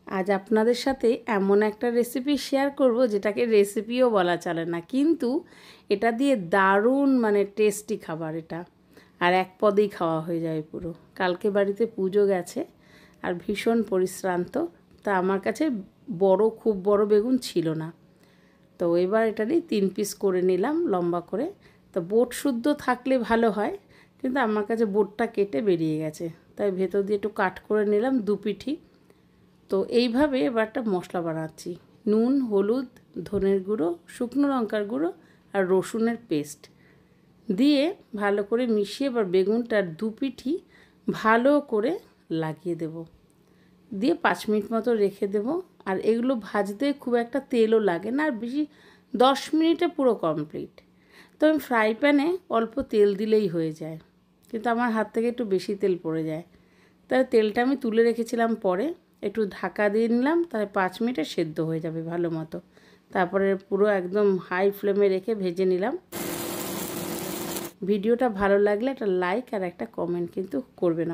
আজ আপনাদের সাথে এমন একটা রেসিপি শেয়ার করব যেটাকে রেসিপিও বলা চলে না, কিন্তু এটা দিয়ে দারুণ টেস্টি খাবার এটা। আর এক পদেই খাওয়া হয়ে যায় পুরো। কালকে বাড়িতে পুজো গেছে আর ভীষণ পরিশ্রান্ত, তা আমার কাছে খুব বড় বেগুন ছিল না, তো এবার এটা দিয়ে 3 পিস করে নিলাম লম্বা করে। তো বোট শুদ্ধ থাকলে ভালো হয়, কিন্তু আমার কাছে বোটটা কেটে বেরিয়ে গেছে, তাই ভেতর দিয়ে একটু কাট করে নিলাম 2 পিঠি। তো এইভাবে এবার একটা মশলা বানাচ্ছি। নুন, হলুদ, ধনের গুঁড়ো, শুকনো লঙ্কার গুঁড়ো আর রসুনের পেস্ট দিয়ে ভালো করে মিশিয়ে এবার বেগুনটার 2 পিঠি ভালো করে লাগিয়ে দেব, দিয়ে 5 মিনিট মতো রেখে দেব। আর এগুলো ভাজতে খুব একটা তেলও লাগে না, আর বেশি 10 মিনিটে পুরো কমপ্লিট। তো আমি ফ্রাই প্যানে অল্প তেল দিলেই হয়ে যায়, কিন্তু আমার হাত থেকে একটু বেশি তেল পড়ে যায়, তাই তেলটা আমি তুলে রেখেছিলাম। পরে একটু ঢাকা দিয়ে নিলাম, তাহলে 5 মিনিটে সেদ্ধ হয়ে যাবে ভালো মতো। তারপরে পুরো একদম হাই ফ্লেমে রেখে ভেজে নিলাম। ভিডিওটা ভালো লাগলে একটা লাইক আর একটা কমেন্ট কিন্তু করবেন।